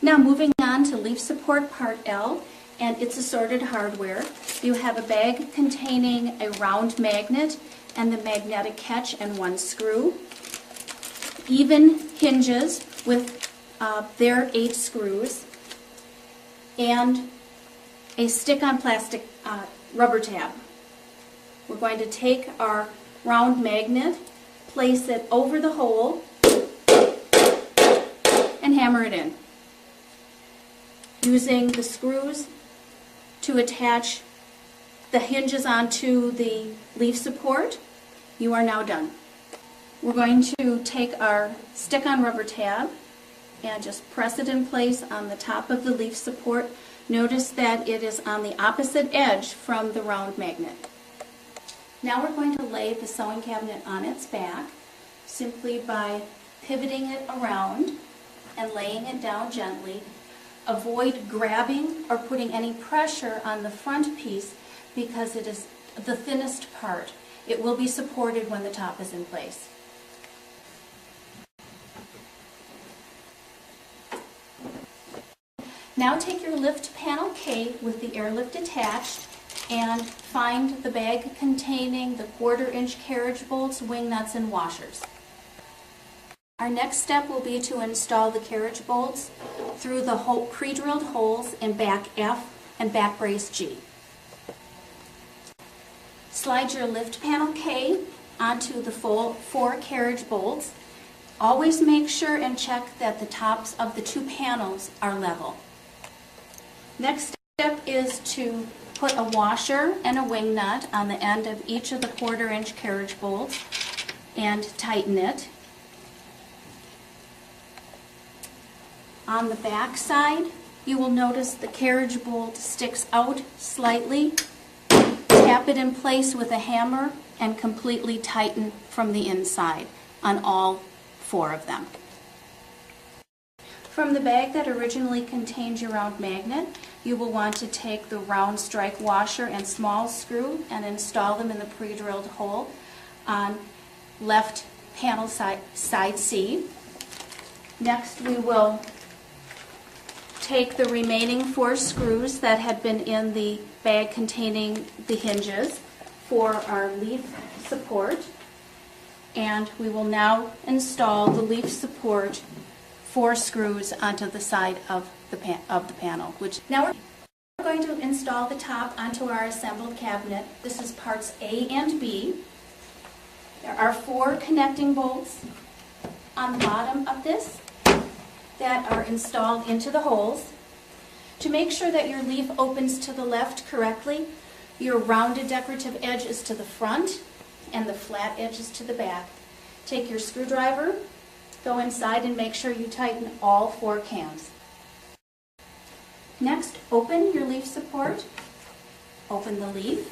Now moving on to leaf support part L and its assorted hardware. You have a bag containing a round magnet and the magnetic catch and one screw, even hinges with their 8 screws, and a stick-on plastic rubber tab. We're going to take our round magnet, place it over the hole, and hammer it in. Using the screws to attach the hinges onto the leaf support, you are now done. We're going to take our stick-on rubber tab and just press it in place on the top of the leaf support. Notice that it is on the opposite edge from the round magnet. Now we're going to lay the sewing cabinet on its back simply by pivoting it around and laying it down gently. Avoid grabbing or putting any pressure on the front piece because it is the thinnest part. It will be supported when the top is in place. Now take your lift panel K with the Airlift attached and find the bag containing the 1/4-inch carriage bolts, wing nuts, and washers. Our next step will be to install the carriage bolts through the pre-drilled holes in back F and back brace G. Slide your lift panel K onto the 4 carriage bolts. Always make sure and check that the tops of the 2 panels are level. Next step is to put a washer and a wing nut on the end of each of the 1/4-inch carriage bolts and tighten it. On the back side, you will notice the carriage bolt sticks out slightly. Tap it in place with a hammer and completely tighten from the inside on all 4 of them. From the bag that originally contained your round magnet, you will want to take the round strike washer and small screw and install them in the pre-drilled hole on left panel side C. Next we will take the remaining 4 screws that had been in the bag containing the hinges for our leaf support, and we will now install the leaf support 4 screws onto the side of the panel. Now we're going to install the top onto our assembled cabinet. This is parts A and B. There are 4 connecting bolts on the bottom of this that are installed into the holes. To make sure that your leaf opens to the left correctly, your rounded decorative edge is to the front and the flat edge is to the back. Take your screwdriver, go inside and make sure you tighten all 4 cams. Next, open your leaf support, open the leaf,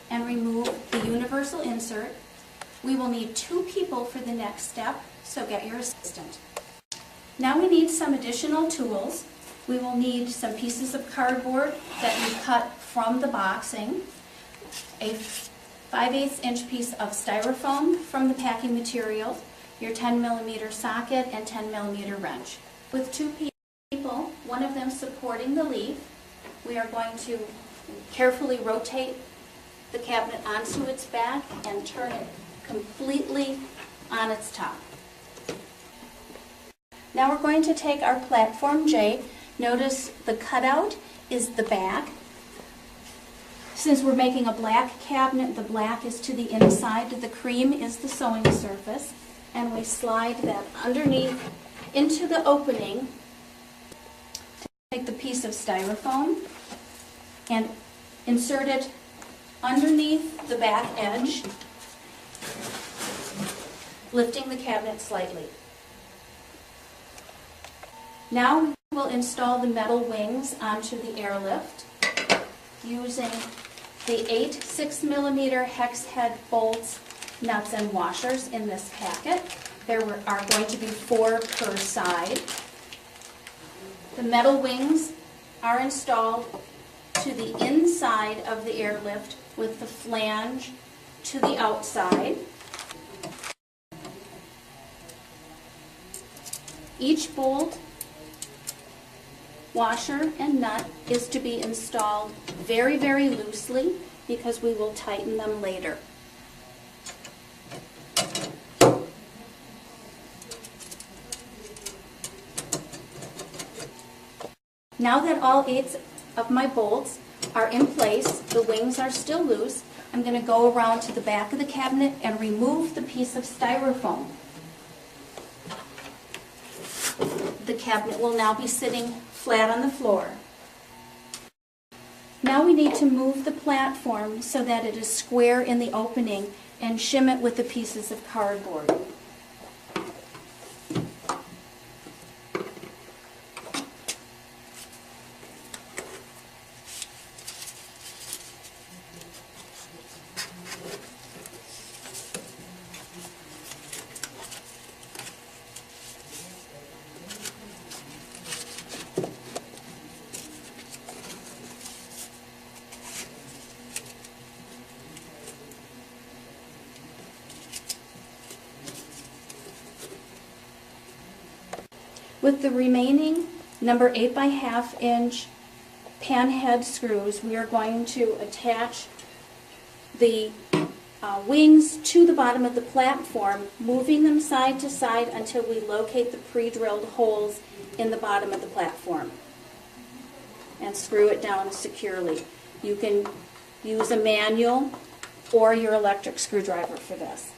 and remove the universal insert. We will need 2 people for the next step, so get your assistant. Now we need some additional tools. We will need some pieces of cardboard that you cut from the boxing, a 5/8 inch piece of styrofoam from the packing materials, your 10mm socket and 10mm wrench. With 2 people, one of them supporting the leaf, we are going to carefully rotate the cabinet onto its back and turn it completely on its top. Now we're going to take our platform J. Notice the cutout is the back. Since we're making a black cabinet, the black is to the inside, the cream is the sewing surface, and we slide that underneath into the opening. Take the piece of styrofoam and insert it underneath the back edge, lifting the cabinet slightly. Now we'll install the metal wings onto the Airlift using the 8 6mm hex head bolts, nuts, and washers in this packet. There are going to be 4 per side. The metal wings are installed to the inside of the Airlift with the flange to the outside. Each bolt washer and nut is to be installed very, very loosely because we will tighten them later. Now that all 8 of my bolts are in place, the wings are still loose, I'm going to go around to the back of the cabinet and remove the piece of styrofoam. The cabinet will now be sitting flat on the floor. Now we need to move the platform so that it is square in the opening and shim it with the pieces of cardboard. With the remaining number 8x1/2 inch pan head screws, we are going to attach the wings to the bottom of the platform, moving them side to side until we locate the pre-drilled holes in the bottom of the platform and screw it down securely. You can use a manual or your electric screwdriver for this.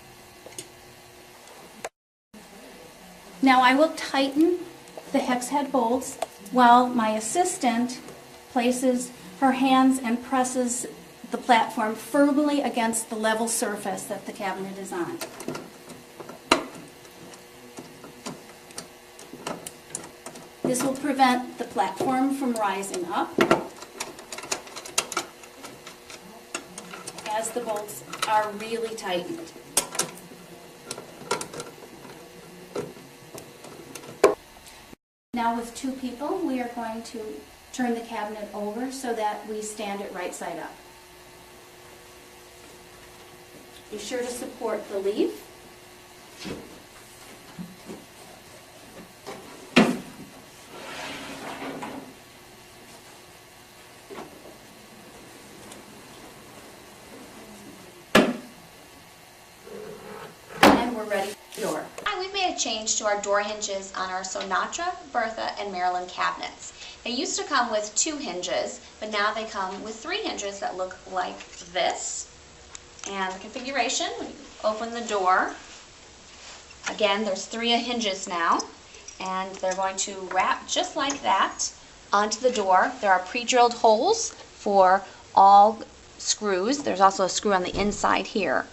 Now I will tighten the hex head bolts while my assistant places her hands and presses the platform firmly against the level surface that the cabinet is on. This will prevent the platform from rising up as the bolts are really tightened. Now with 2 people, we are going to turn the cabinet over so that we stand it right side up. Be sure to support the leaf. And we're ready for the door. We've made a change to our door hinges on our SewNatra, Bertha, and Maryland cabinets. They used to come with 2 hinges, but now they come with 3 hinges that look like this. And the configuration, when you open the door, again, there's 3 hinges now, and they're going to wrap just like that onto the door. There are pre-drilled holes for all screws. There's also a screw on the inside here.